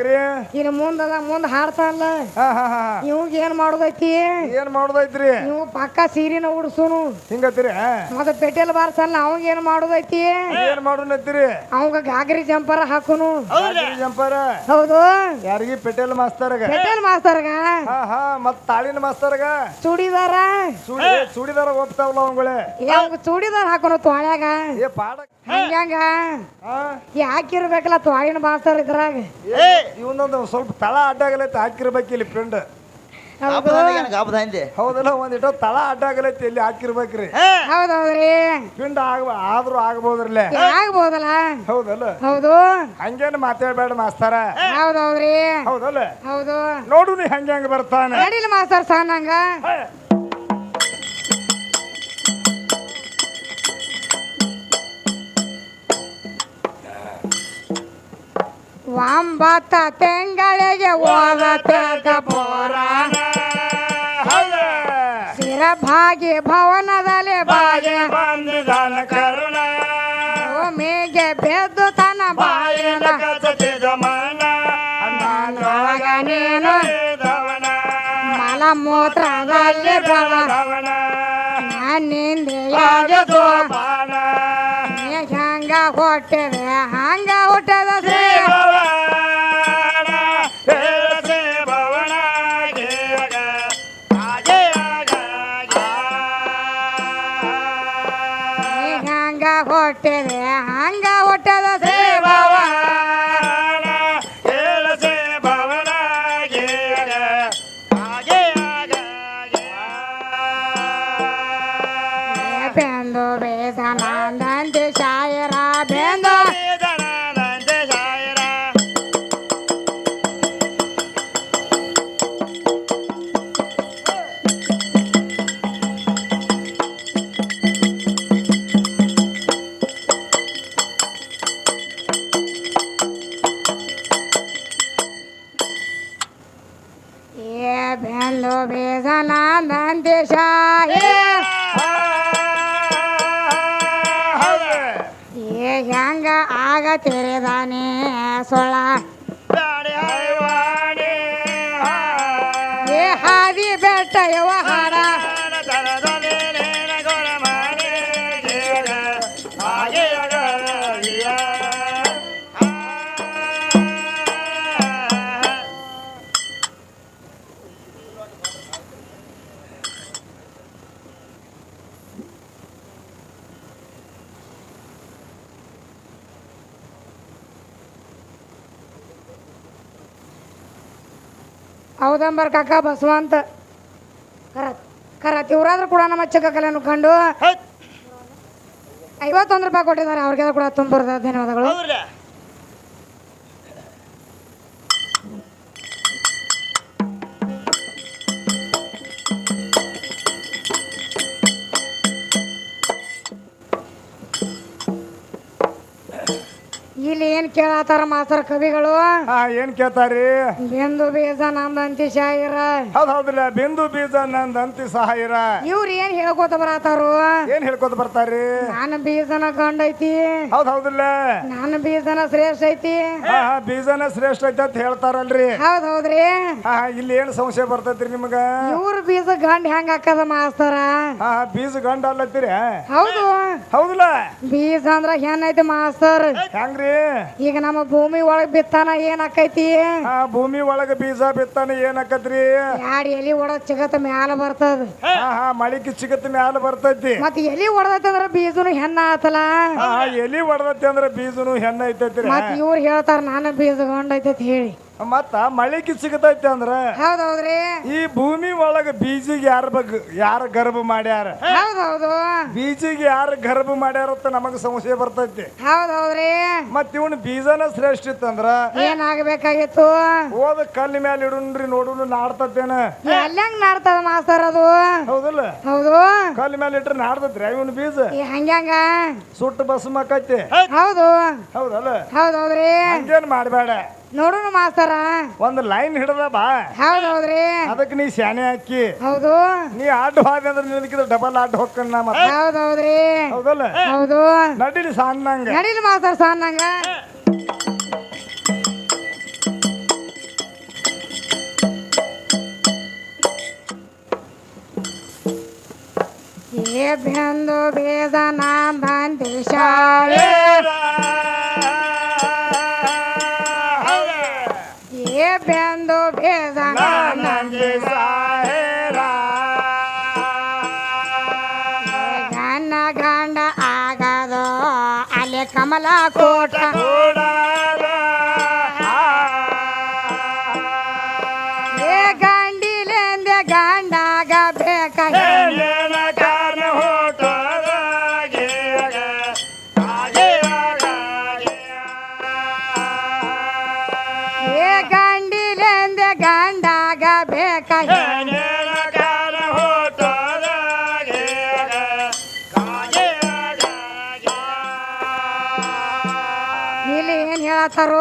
ಯಾಕ್ರಿ ಇನ್ನು ಮುಂದ್ ಹಾಡ್ತಾನಲ್ಲ ಇವಾಗ ಏನ್ ಮಾಡೋದೈತಿ ಏನ್ ಮಾಡೋದೈತ್ರಿ ನೀವು ಪಕ್ಕ ಸೀರಿನ ಉಡ್ಸುನು ಹಿಂಗತ್ತೀರಿ ಮತ್ತೆ ಪೆಟೆಲ್ ಬಾರ್ಸಲ್ಲ ಅವಾಗ ಏನ್ ಮಾಡೋದೈತಿ ಏನ್ ಮಾಡೋಣತ್ತೀರಿ ಅವಾಗ ಗಾಗರಿ ಜಂಪರ್ ಹಾಕುನು ಜಂಪರ ಹೌದು ಯಾರಿಗಿ ಪೆಟೆಲ್ ಮಾಸ್ತರ್ಗ ಪೆಟೆಲ್ ಮಾಸ್ತರ್ಗ ಮತ್ ತಾಳಿನ ಮಾಸ್ತರ್ಗ ಚೂಡಿದಾರ ಚೂಡಿದಾರ ಹೋಗ್ತಾವಲ್ಲ ಅವಂಗಳೇ ಚೂಡಿದಾರ ಹಾಕೋನು ತೊಳ್ಯಾಗ ಏ ಪಾಡ ಹಂಗ ಯಾಕಿರ್ಬೇಕಲ್ಲ ತೊಳಿನ ಮಾಸ್ತರ್ ಇದ್ರಾಗ ಇವನೊಂದು ಸ್ವಲ್ಪ ತಳ ಅಡ್ಡಾಗಲೈತಿ ಹಾಕಿರ್ಬೇಕು ಇಲ್ಲಿ ಪಿಂಡ್ ಹೌದಲ್ಲ ಒಂದಿಟ್ಟು ತಳ ಅಡ್ಡಾಗಲೈತಿ ಇಲ್ಲಿ ಹಾಕಿರ್ಬೇಕ್ರಿ ಹೌದೌದ್ರಿ ಪಿಂಡ್ ಆದ್ರೂ ಆಗ್ಬೋದ್ರಲ್ಲೇ ಆಗ್ಬೋದಲ್ಲ ಹೌದಲ್ಲ ಹೌದು ಹಂಗೇನು ಮಾತಾಡ್ಬೇಡ ಮಾಸ್ತಾರ ಹೌದೌದ್ರಿ ಹೌದಲ್ಲ ಹೌದು ನೋಡು ನೀ ಹಂಗ ಬರ್ತಾನೆ ನಡಿಲ್ ಮಾಸ್ತರ್ ಸಣ್ಣಂಗ ಒಂಬತ್ತ ತಿಂಗಳಿಗೆ ಓದತೇಗ ಪುರಾಣ ಸಿರಭಾಗಿ ಭವನದಲ್ಲಿ ಬಾಗಿ ಬಂದಿದ್ದಾನ ಕರುಣ ಭೂಮಿಗೆ ಬೆದ್ದು ತನ್ನ ಬಾಯಿನ ನೀನು ಮಲಮೂತ್ರದಲ್ಲಿ ನನ್ನಿಂದ ಹಂಗ ಹೊಟ್ಟಿದೆ ಹಂಗ ಹುಟ್ಟದ ಹಂಗ ಹೊಟ್ಟಿದೆ ಹಂಗ ಹುಟ್ಟದ ಬೆಂದು ಬೇಸನಂದಂತೆ ಶಾಯರ ಬೆಂದು ಬೆಂದು ಬೇಸನಂದಂತೆ ಶಾಯ ಹೆಂಗ ಆಗ ತೆರೆದಾನೆ ಸೊಳ ಏ ಹಾದಿ ಬೆಟ್ಟ ಯವ ಹಾಡ ಹೌದಂಬರ್ ಕಾಕ ಬಸವಂತ ಕರತ್ ಇವ್ರಾದ್ರೂ ಕೂಡ ನಮ್ಮ ಚಿಕ್ಕ ಕಲೆಯನ್ನು ಕಂಡು 51 ರೂಪಾಯಿ ಕೊಟ್ಟಿದ್ದಾರೆ ಅವ್ರಿಗೆ ಕೂಡ ತುಂಬ ಧನ್ಯವಾದಗಳು ಇಲ್ಲಿ ಏನ್ ಕೇಳತ್ತಾರ ಮಾಸ್ತರ್ ಕವಿಗಳು ಏನ್ ಕೇಳ್ತಾರಿ ಬೆಂದು ಬೀಜ ನಂದಂತಿ ಶಾಯಿರ ಹೌದೌದಿಲ್ಲ ಬೆಂದು ಬೀಜ ನಂದಂತಿ ಸಹಾಯಿರ ಇವ್ರ ಏನ್ ಹೇಳ್ಕೊತ ಬರತಾರು ಏನ್ ಹೇಳ್ಕೊತ ಬರ್ತಾರಿ ನಾನು ಬೀಜನ ಗಂಡ ಐತಿ ಹೌದೌದಿಲ್ಲ ನಾನು ಬೀಜನ ಶ್ರೇಷ್ಠ ಐತಿ ಬೀಜನ ಶ್ರೇಷ್ಠ ಐತಿ ಅಂತ ಹೇಳ್ತಾರಲ್ರಿ ಹೌದೌದ್ರಿ ಇಲ್ಲಿ ಏನ್ ಸಂಶಯ ಬರ್ತೈತ್ರಿ ನಿಮ್ಗ ಇವ್ರ ಬೀಜ ಗಂಡ ಹೆಂಗ ಹಾಕದ ಮಾಸ್ತರ ಬೀಜ ಗಂಡ ಅಲ್ಲತ್ತೀರಿ ಹೌದು ಹೌದಲ್ಲ ಬೀಜ ಅಂದ್ರ ಹೆಣ್ ಐತಿ ಮಾಸ್ತರ್ ಹೆಂಗ್ರಿ ಈಗ ನಮ್ಮ ಭೂಮಿ ಒಳಗ್ ಬಿತ್ತಾನ ಏನ್ ಆಕೈತಿ ಭೂಮಿ ಒಳಗ ಬೀಜ ಬಿತ್ತಾನ ಏನ್ ಆಕತ್ರಿ ಯಾಡ್ ಎಲಿ ಒಡದ್ ಚಿಗತ್ತ ಮ್ಯಾಲ ಬರ್ತದ ಮಳಿಗೆ ಚಿಗತ್ತ ಮ್ಯಾಲ ಬರ್ತೈತಿ ಮತ್ ಎಲಿ ಒಡದೈತಿ ಅಂದ್ರ ಬೀಜನು ಹೆಣ್ಣ ಆತಲ್ಲ ಎಲಿ ಹೊಡದೈತಿ ಅಂದ್ರ ಬೀಜನು ಹೆಣ್ಣ ಐತೈತ್ರಿ ಮತ್ ಇವ್ರು ಹೇಳ್ತಾರ ನಾನು ಬೀಜ ಗಂಡ ಐತೈತಿ ಹೇಳಿ ಮತ್ತ ಮಳಿಗೆ ಸಿಗತೈತಿ ಅಂದ್ರ ಹೌದೌದ್ರಿ ಈ ಭೂಮಿ ಒಳಗ ಬೀಜಿಗೆ ಯಾರ ಗರ್ಭ ಮಾಡ್ಯಾರ ಹೌದೌದು ಬೀಜಿಗೆ ಯಾರ ಗರ್ಭ ಮಾಡ್ಯಾರತ್ತ ನಮಗ ಸಂಶಯ ಬರ್ತೈತಿ ಹೌದೌದ್ರಿ ಮತ್ ಇವನ್ ಬೀಜನ ಶ್ರೇಷ್ಠ ಇತ್ತಂದ್ರ ಏನಾಗಬೇಕಾಗಿತ್ತು ಹೋದ ಕಲ್ಲಿ ಮ್ಯಾಲ ಇಡುನ್ರಿ ನೋಡುನು ನಾಡ್ತತೇನ ಎಲ್ಲಂಗ್ ನಾಡ್ತದ ಮಾಸ್ತರ್ ಅದು ಹೌದಲ್ಲ ಹೌದು ಕಲ್ಲಿ ಮ್ಯಾಲ ಇಟ್ರೆ ನಾಡ್ತತ್ರಿ ಇವನ್ ಬೀಜ ಹಂಗ್ಯಾಂಗ ಸುಟ್ಟು ಬಸ್ ಮಕ್ಕೈತಿ ಹೌದು ಹೌದಲ್ಲ ಹೌದೌದ್ರಿ ಹಂಗೇನ್ ಮಾಡ್ಬೇಡ ನೋಡೋಣ ಮಾಸ್ತರ ಒಂದ್ ಲೈನ್ ಹಿಡದ ಬಾ ಹೌದೌದ್ರಿ ಅದಕ್ಕೆ ನೀ ಶಾನೆ ಹಾಕಿ ಹೌದು ನೀ ಅಡ್ಡ ಹೋದ ಅಂದ್ರೆ ನಿನಗಿದ ಡಬಲ್ ಅಡ್ಡ ಹೊಕ್ಕಣ್ಣ ಮತ್ತೆ ಹೌದೌದ್ರಿ ಹೌದಲ್ಲ ಹೌದು ನಡಿಲಿ ಸಣ್ಣಂಗ ನಡೀಲಿ ಮಾಸ್ತರ ಸಣ್ಣಂಗ ಬೆಂದು ಬೇದ ನಾಂದಂತಿ ಶಾಲೆ ಬೆಂದು ಬೇದ ಗಣ್ಣ ಗಂಡ ಆಗದು ಅಲ್ಲಿ ಕಮಲ ಕೋಟ ಗಂಡಿಲೆಂದೆ ಗಂಡಾಗ ಬೇಕ ಗಂಡಿಲೆಂದೆ ಗಂಡಾಗ ಬೇಕ ಇಲ್ಲಿ ಏನ್ ಹೇಳತ್ತಾರು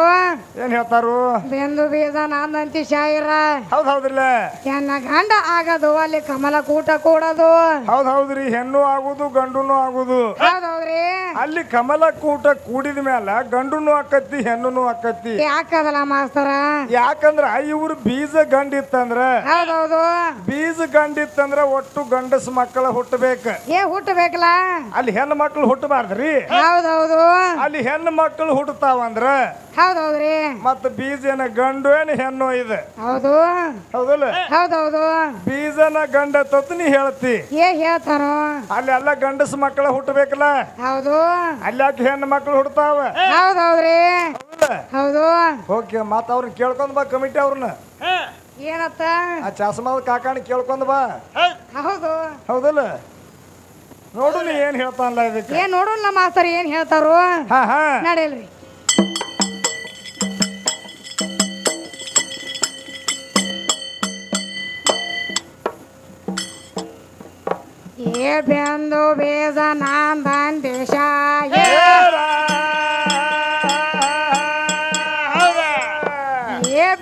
ಏನ್ ಹೇಳ್ತಾರು ಬೆಂದು ಬೀದ ನಾನಂತಿ ಶಾಯಿರ ಹೌದ್ರಿಲ್ಲ ಎನ್ನ ಗಂಡ ಆಗದು ಅಲ್ಲಿ ಕಮಲ ಕೂಟ ಕೂಡದು ಹೌದ್ರಿ ಹೆಣ್ಣು ಆಗುದು ಗಂಡುನು ಆಗುದು ಹೌದೌದ್ರಿ ಅಲ್ಲಿ ಕಮಲ ಕೂಟ ಕೂಡಿದ ಮ್ಯಾಲ ಗಂಡುನು ಆಕತ್ತಿ ಹೆಣ್ಣುನು ಆಕತ್ತಿ ಯಾಕದಲ್ಲ ಮಾಸ್ತರ ಯಾಕಂದ್ರ ಇವ್ರು ಬೀಜ ಗಂಡಿತ್ತಂದ್ರ ಹೌದೌದು ಬೀಜ ಗಂಡಿತ್ತಂದ್ರ ಒಟ್ಟು ಗಂಡಸ ಮಕ್ಕಳ ಹುಟ್ಟಬೇಕ ಹುಟ್ಟಬೇಕಲ್ಲ ಅಲ್ಲಿ ಹೆಣ್ಣು ಮಕ್ಕಳು ಹುಟ್ಟಬಾರ್ದ್ರಿ ಹೌದೌದು ಅಲ್ಲಿ ಹೆಣ್ಣು ಮಕ್ಕಳು ಹುಟ್ಟತಾವಂದ್ರ ಹೌದೌದ್ರಿ ಮತ್ತ ಬೀಜ ಏನ ಗಂಡು ಏನ ಹೆಣ್ಣು ಇದೆ ಹೌದು ಹೌದಲ್ಲ ಹೌದೌದು ಬೀಜನ ಗಂಡ ತತ್ ನೀ ಹೇಳ್ತಿ ಹೇಳ್ತಾರೋ ಅಲ್ಲಿ ಎಲ್ಲ ಗಂಡಸ ಮಕ್ಕಳ ಹುಟ್ಟಬೇಕಲ್ಲ ಹೌದು ಅಲ್ಲಿ ಯಾಕೆ ಹೆಣ್ಣು ಮಕ್ಕಳು ಹುಡ್ತಾವ ಹೌದೌದ್ರಿ ಹೌದು ಓಕೆ ಮತ್ತ ಅವ್ರನ್ನ ಕೇಳ್ಕೊಂಡ್ ಬಾ ಕಮಿಟಿ ಅವ್ರನ್ನ ಏನತ್ತ ಆ ಚಸ್ಮಾದ ಕಾಕಾಣ ಕೇಳ್ಕೊಂಡ್ ಬಾ ಹೌದು ಹೌದಲ್ಲ ನೋಡು ನೀ ಏನ್ ಹೇಳ್ತಾನಲ್ಲ ಇದಕ್ಕೆ ಏನ್ ನೋಡೋಣ ಮಾಸ್ತರ್ ಏನ್ ಹೇಳ್ತಾರೋ ಹಾ ನಡೆಯಲ್ರಿ ಬೆಂದು ಬೇದ ನಾಂದನ್ ದೇಶ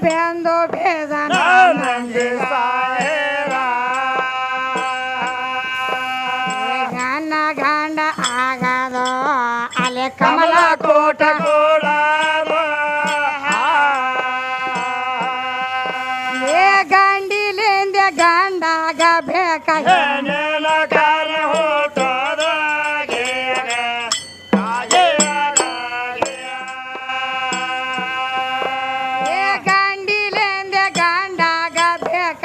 ಬೆಂದು ಬೇದ ಗಣ್ಣ ಗಂಡ ಆಗದು ಅಲ್ಲಿ ಕಮಲ ಕೋಟ ಗಂಡಿಲಿಂದ ಗಂಡಾಗ ಬೇಕ ಗಂಡಿಲಿಂದ ಗಂಡಾಗ ಬೇಕ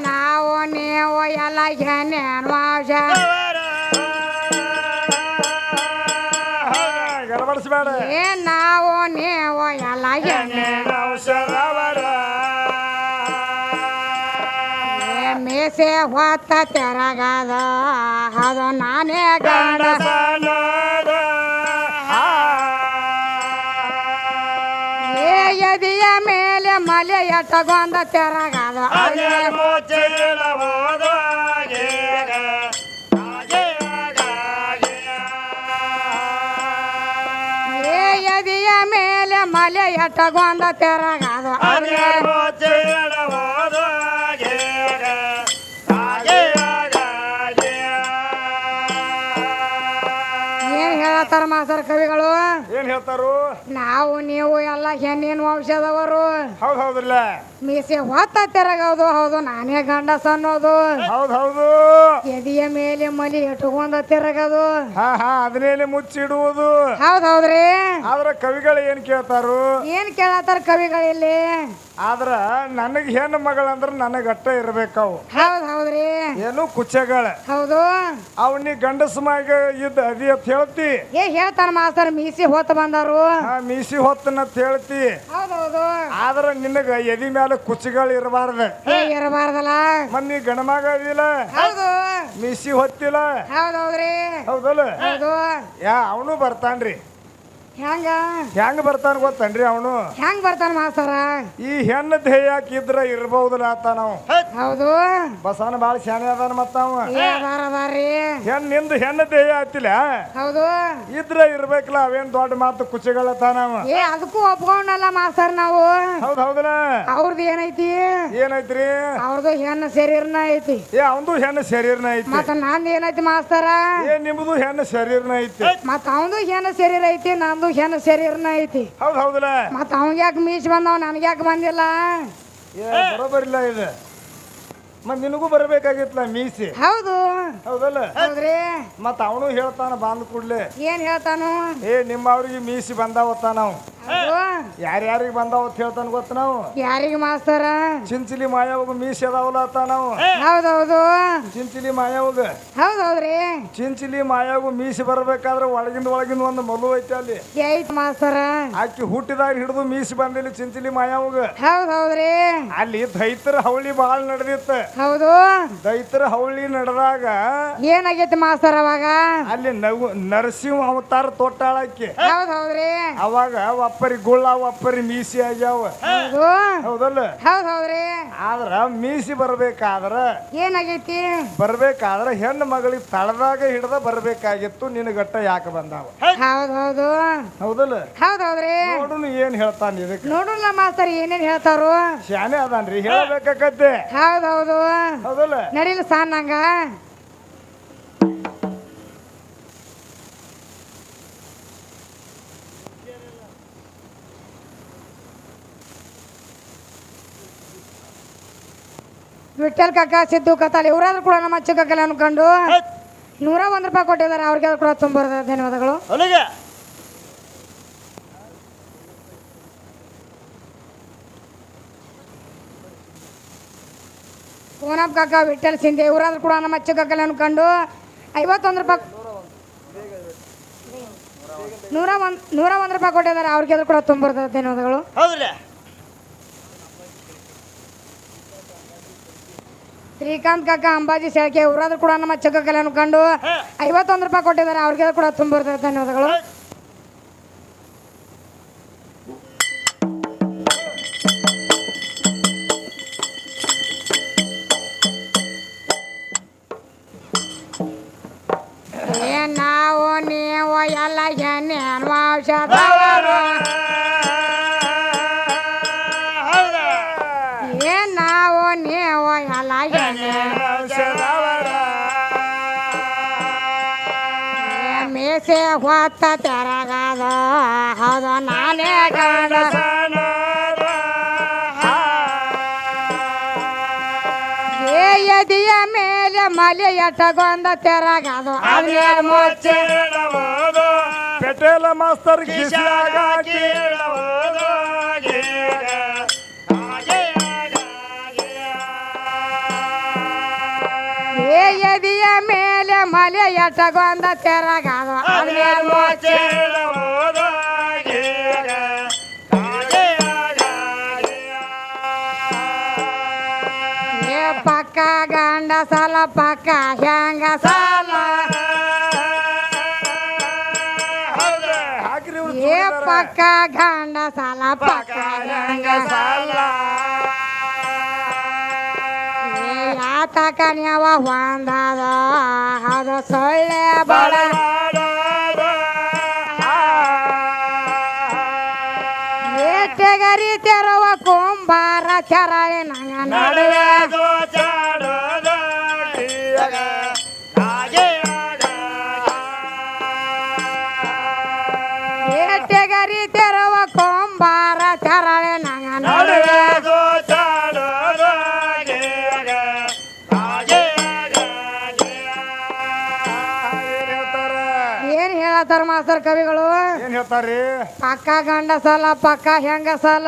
ನಾವು ನೀವು ಎಲ್ಲ ಏನೇನು ಮಾಂಸ ಗಡಬಡಿಸ್ಬೇಡ ನಾವು ನೀವು ಎಲ್ಲ ಮೀಸೆ ಹೊತ್ತ ತೆರಗದ ಅದು ನಾನೇ ಗಂಡ ಎದಿಯ ಮೇಲೆ ಮಲೆ ಎಟ್ಟಗೊಂದ ತೆರಗದ ಎದಿಯ ಮೇಲೆ ಮಲೆ ಎಟ್ಟಗೊಂದ ತೆರಗದ ಏನ್ ಹೇಳತ್ತಾರ ಮಾಸ್ತರ್ ಕವಿಗಳು ಏನ್ ಹೇಳ್ತಾರು ನಾವು ನೀವು ಎಲ್ಲ ಹೆಣ್ಣಿನ ವಂಶದವರು ಹೌದ್ರಲ್ಲ ಮೀಸೆ ಹೊತ್ತ ತೆರಗೋದು ಹೌದು ನಾನೇ ಗಂಡಸ ಅನ್ನೋದು ಹೌದು ಎದಿಯ ಮೇಲೆ ಮಲಿ ಇಟ್ಕೊಂಡ ತಿರಗದು ಹಾ ಅದನ್ನೇನೆ ಮುಚ್ಚಿಡುವುದು ಹೌದೌದ್ರಿ ಆದ್ರ ಕವಿಗಳು ಏನ್ ಕೇಳ್ತಾರು ಏನ್ ಕೇಳತ್ತಾರ ಕವಿಗಳಲ್ಲಿ ಆದ್ರ ನನಗ್ ಹೆಣ್ಣು ಮಗಳಂದ್ರ ನನಗ್ ಅಟ್ಟ ಇರ್ಬೇಕವು ಹೌದ್ರಿ ಏನು ಕುಚ್ಚಗಳ ಹೌದು ಅವನಿ ಗಂಡಸ ಮಗ ಇದ್ದ ಅದಿ ಅಂತ ಹೇಳ್ತಿ ಹೇಳ್ತಾರ ಮಾಸ್ತರ್ ಮೀಸಿ ಹೊತ್ತ ಬಂದಾರು ಮೀಸಿ ಹೊತ್ತನ ಹೇಳ್ತಿ ಹೌದೌದು ಆದ್ರ ನಿನಗ ಎದಿ ಮ್ಯಾಲ ಕುಚ್ಚಗಳು ಇರಬಾರ್ದ ಇರಬಾರ್ದಲ್ಲ ಮನ್ನಿ ಗಣಮಗ ಅದಿಲ್ಲ ಹೌದು ಮೀಸಿ ಹೊತ್ತಿಲ್ಲ ಹೌದೌದ್ರಿ ಹೌದಲ್ಲ ಹೌದು ಅವನು ಬರ್ತಾನ್ರಿ ಹೆಂಗ ಬರ್ತಾನ ಗೊತ್ತನ್ರಿ ಅವನು ಹೆಂಗ್ ಬರ್ತಾನ ಮಾಸ್ತರ ಈ ಹೆಣ್ಣು ಧ್ಯೇಯಾಕಿದ್ರ ಇರ್ಬಹುದಲ್ಲ ಆತ ನಾವು ಹೌದು ಬಸವನ ಬಾಳ ಶಾನೆ ಅದಾನ ಮತ್ತ ಅವ ನಿಂದು ಹೆಣ್ಣು ಧ್ಯೇಯ ಆತಿಲ್ಲ ಹೌದು ಇದ್ರ ಇರ್ಬೇಕಲ್ಲ ಅವೇನ್ ದೊಡ್ಡ ಮಾತು ಕುಚ್ಚಗಳತ್ತಾನ ಅವ ಅದಕ್ಕೂ ಒಪ್ಕೊಂಡಲ್ಲ ಮಾಸ್ತರ್ ನಾವು ಹೌದಲ್ಲ ಅವ್ರದ್ದು ಏನೈತಿ ಏನೈತ್ರಿ ಅವ್ರದ್ದು ಹೆಣ್ಣು ಶರೀರನ ಐತಿ ಅವಂದು ಹೆಣ್ಣು ಶರೀರನ ಐತಿ ಮತ್ತ ನಂದು ಏನೈತಿ ಮಾಸ್ತರ ನಿಮ್ದು ಹೆಣ್ಣು ಶರೀರನ ಐತಿ ಮತ್ತ ಅವಂದು ಹೆಣ್ಣು ಶರೀರ ಐತಿ ನಂದು ಅದು ಹೆಣ್ಣು ಶರೀರನ ಐತಿ ಹೌದ್ ಹೌದಲ್ಲ ಮತ್ತ ಅವಂಗ ಯಾಕೆ ಮೀಸ್ ಬಂದವ ನನಗೆ ಯಾಕೆ ಬಂದಿಲ್ಲ ಬರೋಬರಿಲ್ಲ ಇದು ಮತ್ ನಿನಗೂ ಬರಬೇಕಾಗಿತ್ತಲ್ಲ ಮೀಸಿ ಹೌದು ಹೌದಲ್ಲ ಹೌದ್ರಿ ಮತ್ ಅವನು ಹೇಳ್ತಾನ ಬಂದ ಕೂಡ್ಲೆ ಏನ್ ಹೇಳ್ತಾನು ನಿಮ್ಮ ಅವ್ರಿಗೆ ಮೀಸಿ ಬಂದಾವತ್ತ ನಾವು ಯಾರ್ಯಾರಿಗೆ ಬಂದಾವತ್ ಹೇಳ್ತಾನ ಗೊತ್ತ ನಾವು ಯಾರಿಗೆ ಮಾಸ್ತರ ಚಿಂಚಲಿ ಮಾಯಾವಾಗ ಮೀಸಿ ಅದಾವಲ್ಲ ಅತ್ತ ನಾವು ಹೌದೌದು ಚಿಂಚಲಿ ಮಾಯಾವಾಗ ಹೌದೌದ್ರಿ ಚಿಂಚಲಿ ಮಾಯಾಗೂ ಮೀಸಿ ಬರ್ಬೇಕಾದ್ರೆ ಒಳಗಿಂದ ಒಂದು ಮಲು ಐತಿ ಅಲ್ಲಿ ಐತ್ ಮಾಸ್ತರ ಆಕಿ ಹುಟ್ಟಿದಾಗ ಹಿಡಿದು ಮೀಸಿ ಬಂದಿಲ್ಲ ಚಿಂಚಲಿ ಮಾಯಾವಾಗ ಹೌದೌದ್ರಿ ಅಲ್ಲಿ ದೈತರ ಹವಳಿ ಬಾಳ್ ನಡೆದಿತ್ತ ಹೌದು ದೈತರ ಹವಳಿ ನಡೆದಾಗ ಏನಾಗೈತಿ ಮಾಸ್ತರ ಅವಾಗ ಅಲ್ಲಿ ನರಸಿಂಹ ಅವತಾರ ತೊಟ್ಟಾಳಕ್ಕೆ ಹೌದೌದ್ರಿ ಅವಾಗ ಒಪ್ಪರಿ ಗುಳ್ಳ ಒಪ್ಪರಿ ಮೀಸಿ ಆಗ್ಯಾವ ಹೌದು ಹೌದಲ್ಲ ಹೌದೌದ್ರಿ ಆದ್ರ ಮೀಸಿ ಬರ್ಬೇಕಾದ್ರ ಏನಾಗೈತಿ ಬರ್ಬೇಕಾದ್ರ ಹೆಣ್ಣು ಮಗಳಿಗೆ ತಳದಾಗ ಹಿಡ್ದ ಬರ್ಬೇಕಾಗಿತ್ತು ನಿನಗಟ್ಟ ಯಾಕೆ ಬಂದಾವ ಹೌದೌದು ಹೌದಲ್ಲ ಹೌದೌದ್ರಿ ನೋಡುನು ಏನ್ ಹೇಳ್ತಾನ ಇದಕ್ಕೆ ನೋಡಲ್ಲ ಮಾಸ್ತರ್ ಏನೇನ್ ಹೇಳ್ತಾರು ಶಾನೆ ಅದಾನ್ರಿ ಹೇಳಬೇಕಾಗತ್ತೆ ಹೌದೌದು ಹೌದಲ್ಲ ನಡಿಲ್ಲ ಸಾನಂಗ ವಿಠಲ್ ಕಾಕ ಸಿದ್ದು ಕತ್ತಾಳಿ ಇವರಾದ್ರೂ ಕೂಡ ನಮ್ಮ ಚಿಕ್ಕಕ್ಕಲ್ಲ ಅನ್ಕೊಂಡು 101 ರೂಪಾಯಿ ಕೊಟ್ಟಿದ್ದಾರೆ ಅವ್ರಿಗೆ ಕೂಡ ತುಂಬ ಧನ್ಯವಾದಗಳು ಓನಪ್ ಕಾಕ ವಿಠಲ್ ಸಿಂಧೆ ಇವರಾದ್ರೂ ಕೂಡ ನಮ್ಮ ಚಿಕ್ಕಕ್ಕಲ್ಲ ಅನ್ಕೊಂಡು 51 ರೂಪಾಯಿ 101 ರೂಪಾಯಿ ಕೊಟ್ಟಿದ್ದಾರೆ ಅವ್ರಿಗೆ ಕೂಡ ತುಂಬ ಧನ್ಯವಾದಗಳು ಶ್ರೀಕಾಂತ್ ಕಾಕ ಅಂಬಾಜಿ ಶೆಳಕೆ ಇವರಾದ್ರೂ ಕೂಡ ನಮ್ಮ ಚಿಕ್ಕಕ್ಕಲ್ಲ ಅನ್ಕೊಂಡು 51 ರೂಪಾಯಿ ಕೊಟ್ಟಿದ್ದಾರೆ ಅವ್ರಿಗೆ ಕೂಡ ತುಂಬ ಧನ್ಯವಾದಗಳು ನಾವು ನೀವು ಎಲ್ಲ ಹೆಣ್ಣು ಔಷಧ ನಾವು ನೀವು ಎಲ್ಲ ಮೀಸೆ ಹೊತ್ತ ತೆರಗದ ಹೌದು ನಾನೇ ಗಂಡ ಎದಿಯ ಮೇಲೆ ಮಲೆ ಎಟ್ಟಗೊಂದ ತೆರಗದು ಅದ್ಮೇಲೆ ಮುಚ್ಚಿ ಪೆಟ್ರೋಲ್ ಮಾಸ್ತರ್ ಎದಿಯ ಮೇಲೆ ಮಲೆ ಎಟ್ಟಗೊಂದ ತೆರಗದು ಅದ್ಮೇಲೆ ಮುಚ್ಚಿ ಪಕ್ಕ ಗಂಡ ಸಾಲ ಪಕ್ಕ ಹೆಂಗ ಸಾಲ ಪಕ್ಕ ಗಂಡ ಸಾಲ ಪಕ್ಕ ಹೆಂಗ ಸಾಲ ಯಾತಕ ನೀವ ಹೊಂದದ ಅದು ಸೊಳ್ಳೆ ಬಡ ಏಟಗರಿ ತೆರವ ಕುಂಬಾರ ಚರಳಿ ನಂಗ ನಡುವೆ ಏಟಗರಿ ತೆರವ ಕುಂಬಾರ ಚರಳಿ ನಂಗ ನಡುವೆ ಏನ್ ಹೇಳತ್ತಾರ ಮಾಸ್ತರ್ ಕವಿಗಳು ಏನ್ ಹೇಳ್ತಾರ್ರಿ ಪಕ್ಕ ಗಂಡ ಸಾಲ ಪಕ್ಕ ಹೆಂಗ ಸಾಲ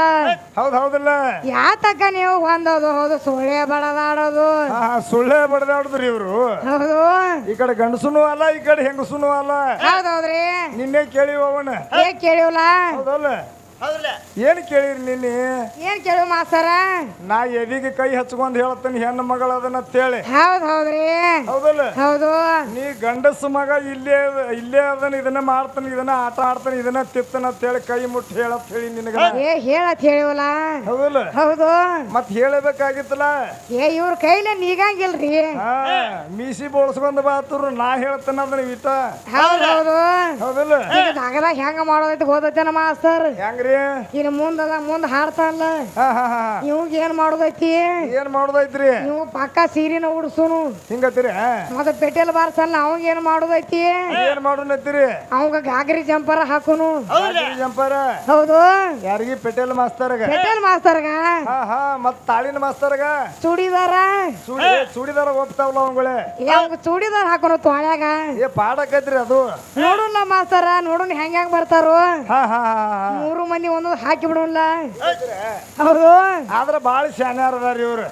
ಹೌದ್ ಹೌದಲ್ಲ ಯಾತಕ ನೀವು ಹೊಂದೋದು ಹೌದು ಸುಳ್ಳೆ ಬಡದಾಡೋದು ಸುಳ್ಳೆ ಬಡದಾಡುದ್ರಿ ಇವ್ರು ಹೌದು ಈ ಕಡೆ ಗಂಡಸುನು ಅಲ್ಲ ಈ ಕಡೆ ಹೆಂಗಸುನು ಅಲ್ಲ ಹೌದೌದ್ರಿ ನಿನ್ನೆ ಕೇಳಿವ ಅವನ ಕೇಳಿವಲ್ಲ ಹೌದಲ್ಲ ಏನ್ ಕೇಳಿರಿ ನಿನ್ನೆ ಏನ್ ಕೇಳು ಮಾಸ್ತರ ನಾ ಎದಿಗೆ ಕೈ ಹಚ್ಕೊಂಡ್ ಹೇಳ್ತೇನೆ ಹೆಣ್ಣು ಮಗಳ ಅದನ್ನ ತೇಳಿ ಹೌದೌದ್ರಿ ಹೌದಲ್ಲ ಹೌದು ನೀ ಗಂಡಸ ಮಗ ಇಲ್ಲೇ ಅದನ್ನ ಇದನ್ನ ಮಾಡ್ತಾನೆ ಇದನ್ನ ಆಟ ಆಡ್ತಾನೆ ಇದನ್ನ ತಿತ್ತನ ಅಂತೇಳಿ ಕೈ ಮುಟ್ಟಿ ಹೇಳತ್ ಹೇಳಿ ನಿನಗ ಹೇಳತ್ ಹೇಳಿವಲ್ಲ ಹೌದಲ್ಲ ಹೌದು ಮತ್ ಹೇಳಬೇಕಾಗಿತ್ತಲ್ಲ ಇವ್ರ ಕೈಲೇ ನೀಗಂಗಿಲ್ರಿ ಮೀಸಿ ಬೋಳ್ಸ್ಕೊಂಡ್ ಬಾತರು ನಾ ಹೇಳ್ತೇನೆ ಅದನ್ನ ಇಟ ಹೌದೌದು ಹೌದಲ್ಲ ಆಗದ ಹೆಂಗ ಮಾಡೋದೈತಿ ಹೋದೈತೇನ ಮಾಸ್ತರ್ ಹೆಂಗ್ರಿ ಹೌದ್ರಿ ಇನ್ನು ಮುಂದ್ ಹಾಡ್ತಾನಲ್ಲ ಹಾ ಹಾ ಹಾ ಇವಾಗ ಏನ್ ಮಾಡೋದೈತಿ ಏನ್ ಮಾಡೋದೈತ್ರಿ ನೀವು ಪಕ್ಕ ಸೀರಿನ ಉಡ್ಸುನು ಹಿಂಗತ್ತೀರಿ ಮತ್ತೆ ಪೆಟೆಲ್ ಬಾರ್ಸಲ್ಲ ಅವಾಗ ಏನ್ ಮಾಡೋದೈತಿ ಏನ್ ಮಾಡೋಣತ್ತೀರಿ ಅವಾಗ ಗಾಗರಿ ಜಂಪರ ಹಾಕುನು ಜಂಪರ ಹೌದು ಯಾರಿಗಿ ಪೆಟೇಲ್ ಮಾಸ್ತರ್ಗ ಪೆಟೆಲ್ ಮಾಸ್ತರ್ಗ ಹಾ ಹಾ ಮತ್ ತಾಳಿನ ಮಾಸ್ತರ್ಗ ಚೂಡಿದಾರ ಚೂಡಿದಾರ ಹೋಗ್ತಾವಲ್ಲ ಅವಂಗಳೇ ಯಾವ ಚೂಡಿದಾರ ಹಾಕೋನು ತೊಳ್ಯಾಗ ಏ ಪಾಡಕೈತ್ರಿ ಅದು ನೋಡುನ್ ಮಾಸ್ತರ ನೋಡುನ್ ಹೆಂಗ್ ಬರ್ತಾರೋ ಹಾ ಹಾ ಹಾ 3 ಮಂದಿ ಒಂದೊಂದು ಹಾಕಿ ಬಿಡೋಲ್ಲ ಹೌದು ಆದ್ರ ಬಾಳ ಶಾನ್ಯಾರ ಅದಾರ ಇವ್ರು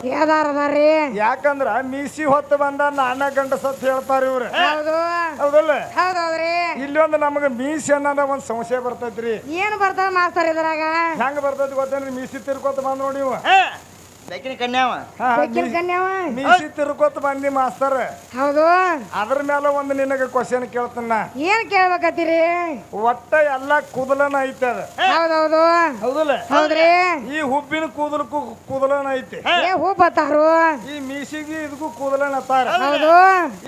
ಅದಾರಿ ಯಾಕಂದ್ರ ಮೀಸಿ ಹೊತ್ತು ಬಂದ ನಾನ ಗಂಟ ಸತ್ ಹೇಳ್ತಾರ ಇವ್ರು ಹೌದು ಹೌದಲ್ಲ ಹೌದೌದ್ರಿ ಇಲ್ಲಿ ಒಂದು ನಮಗ ಮೀಸಿ ಅನ್ನೋದ ಒಂದ್ ಸಂಶಯ ಬರ್ತೈತ್ರಿ ಏನ್ ಬರ್ತದ ಮಾಸ್ತರ್ ಇದ್ರಾಗ ಹೆಂಗ ಬರ್ತೈತಿ ಗೊತ್ತೇನ್ರಿ ಮೀಸಿ ತಿರ್ಕೋತ ಬಂದ್ ನೋಡಿ ನೀವು ಬೆಕ್ಕಿನ ಕನ್ಯಾವ ಬೆಕ್ಕಿನ ಕನ್ಯಾವ ಮೀಸಿ ತಿರ್ಕೋತ ಬಂದಿ ಮಾಸ್ತರ್ ಹೌದು ಅದ್ರ ಮೇಲೆ ಒಂದು ನಿನಗ ಕ್ವಶನ್ ಕೇಳ್ತನ ಏನ್ ಕೇಳ್ಬೇಕತ್ತೀರಿ ಒಟ್ಟ ಎಲ್ಲಾ ಕೂದಲನ ಐತೆ ಅದ ಹೌದೌದು ಹೌದಲ್ಲ ಹೌದ್ರಿ ಈ ಹುಬ್ಬಿನ ಕೂದಲಕ್ಕೂ ಕೂದಲನ ಐತಿ ಏ ಹೂ ಬತ್ತಾರು ಈ ಮೀಸಿಗೆ ಇದಕ್ಕೂ ಕೂದಲನ ಅತ್ತಾರ ಹೌದು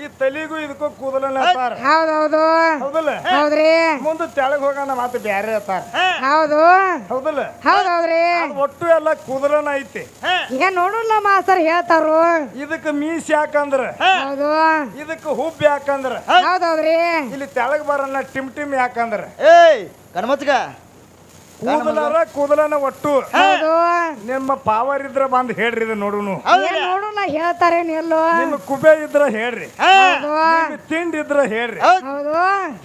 ಈ ತಲಿಗೂ ಇದಕ್ಕೂ ಕೂದಲನ ಅತ್ತಾರ ಹೌದೌದು ಹೌದಲ್ಲ ಹೌದ್ರಿ ಮುಂದೆ ತೆಳಗ್ ಹೋಗೋಣ ಮತ್ತೆ ಬ್ಯಾರೆ ಅತ್ತಾರ ಹೌದು ಹೌದಲ್ಲ ಹೌದೌದ್ರಿ ಅದ್ ಒಟ್ಟು ಎಲ್ಲ ಕೂದಲನ ಐತಿ ಈಗ ನೋಡಲ್ಲ ಮಾಸ್ತರ್ ಹೇಳ್ತಾರು ಇದಕ್ಕ ಮೀಸ್ ಯಾಕಂದ್ರ ಹೌದು ಇದಕ್ಕ ಹುಬ್ಬ ಯಾಕಂದ್ರ ಹೌದೌದ್ರಿ ಇಲ್ಲಿ ತೆಳಗ್ ಬರಲ್ಲ ಟಿಮ್ ಯಾಕಂದ್ರ ಏಯ್ ಕಣ್ಮತ್ಗ ಕೂದಲನ ಒಟ್ಟು ಹೌದು ನಿಮ್ಮ ಪಾವರ್ ಇದ್ರ ಬಂದ್ ಹೇಳ್ರಿ ಇದು ನೋಡುನು ಏನ್ ನೋಡಲ್ಲ ಹೇಳ್ತಾರೇನ್ ಎಲ್ಲೋ ನಿಮ್ಮ ಕುಬೆ ಇದ್ರ ಹೇಳ್ರಿ ಹೌದು ನಿಮ್ ತಿಂಡಿ ಇದ್ರ ಹೇಳ್ರಿ ಹೌದು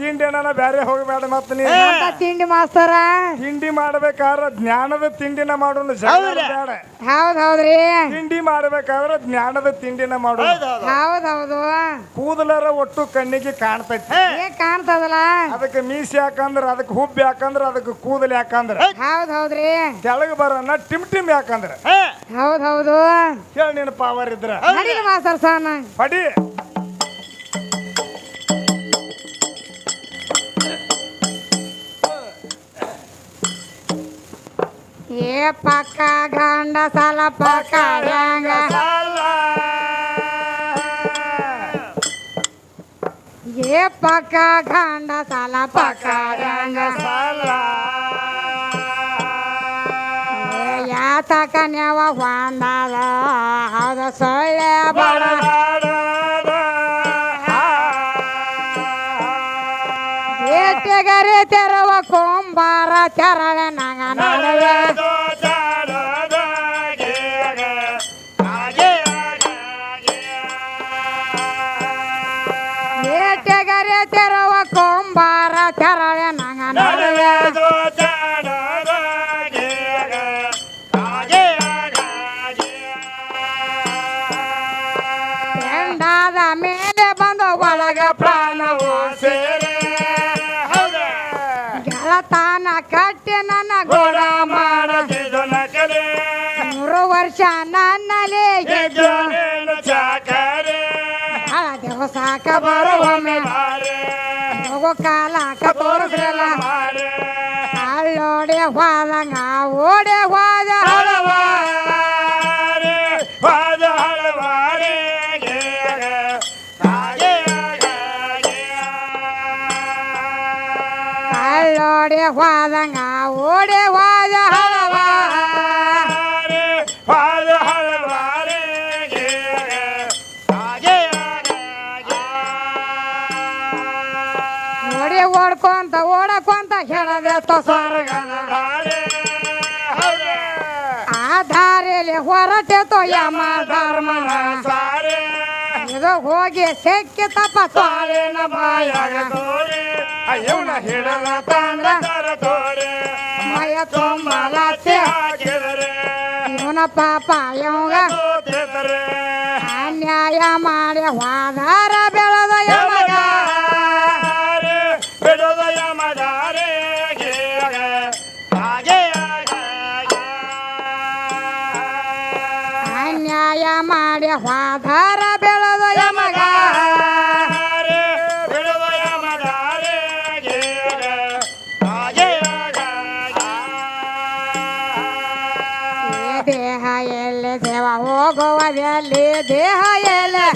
ತಿಂಡಿ ಏನಾನ ಬ್ಯಾರೆ ಹೋಗಬೇಡ ಮತ್ತ ನೀ ಎಂತ ತಿಂಡಿ ಮಾಸ್ತರ ತಿಂಡಿ ಮಾಡ್ಬೇಕಾದ್ರ ಜ್ಞಾನದ ತಿಂಡಿನ ಮಾಡೋನು ಜಗಳ ಬೇಡ ಹೌದೌದ್ರಿ ತಿಂಡಿ ಮಾಡ್ಬೇಕಾದ್ರ ಜ್ಞಾನದ ತಿಂಡಿನ ಮಾಡೋನು ಹೌದೌದು ಕೂದಲರ ಒಟ್ಟು ಕಣ್ಣಿಗೆ ಕಾಣ್ತೈತಿ ಏ ಕಾಣ್ತದಲ್ಲ ಅದಕ್ಕೆ ಮೀಸ್ ಯಾಕಂದ್ರ ಅದಕ್ಕೆ ಹುಬ್ಬ ಯಾಕಂದ್ರ ಅದಕ್ಕೆ ಕೂದಲ್ ಯಾಕಂದ್ರ ಹೌದೌದ್ರಿ ಕೆಳಗ್ ಬರೋಣ ಟಿಮ್ ಯಾಕಂದ್ರ ಹೌದೌದು ಹೇಳ ನೀನು ಪಾವರ್ ಇದ್ರ ನಡೀಲಿ ಮಾಸ್ತರ್ ಸಾನ ಪಡಿ ಏ ಪಕ್ಕ ಗಂಡ ಸಾಲ ಪಕ್ಕ ಹೆಂಗ ಏ ಪಕ್ಕ ಗಂಡ ಸಾಲ ಪಕ್ಕ ಹೆಂಗ ಯಾತಕ ನ್ಯಾವ ಹೊಂದದ ಹೌದ ಸೊಳ್ಳೆ ಬಡ ಏಟೆಗರೆ ತೆರವ ಕೊಂಬಾರ ತೆರಳೆ ನಂಗ ನಡುವೆ ಏಟೆಗರೆ ತೆರವ ಕೊಂಬಾರ ತೆರಳೆ ನಂಗ ನಡುವೆ ಎಂಡಾದ ಮೇಲೆ ಬಂದ ಒಳಗ ಪ್ರಾಣವು ಗೆಳತಾನ ಕಟ್ಟಿ ನನ್ನ ಗೋಡ ಮಾಡ 3 ವರ್ಷ ನನ್ನಲ್ಲಿ ದಿವಸಕ ಬರುವೊಮ್ಮೆ ಹೋಗೋ ಕಾಲಕ ತೋರಿಸ್ರಲ್ಲ ಅಲ್ಲೋಡೆ ಹೋದಂಗ ಓಡೆ ಹೋದ ಅಲ್ಲೋಡೆ ಹೋದಂಗ ಓಡೆ ಹೋದ ಓಡಿ ಓಡ್ಕೊಂತ ಓಡಕೊಂತ ಹೇಳದೆ ಆ ದಾರಿಯಲ್ಲಿ ಹೊರಟೆತೋ ಯಮ ಧರ್ಮನ ಇದು ಹೋಗಿ ಸೆಕ್ಕಿ ತಪ್ಪ ತಾಳಿನ ಬಾಯಾಗ ಮಯ ತುಂಬ ಲತ್ತೆ ಇವನ ಪಾಪ ಯಂಗ ಅನ್ಯಾಯ ಮಾಡಿ ಹೋದಾರ ಬೆಳೆದ ಯಮಗ ಅನ್ಯಾಯ ಮಾಡಿ ಹೋದಾರ ಬೆಳೆದ ಯಮಗ ದೇಹ ಎಲ್ಲಿ ದೇವ ಹೋಗುವುದೆಲ್ಲಿ ದೇಹ ಎಲ್ಲಿ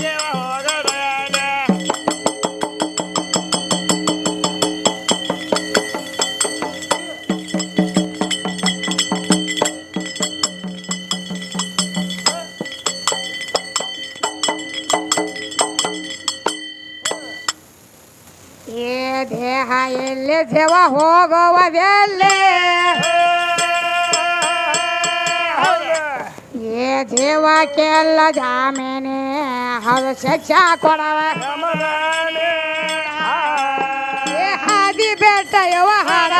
ದೇಹ ಎಲ್ಲಿ ಜೀವ ಹೋಗುವುದೆಲ್ಲಿ ಏ ಜೀವಕ್ಕೆಲ್ಲ ಜಾಮೀನೆ ಅದು ಶಿಕ್ಷಾ ಕೊಡವ ಏ ಹಾದಿ ಬೆಟ್ಟ ಯವ ಹಾಡ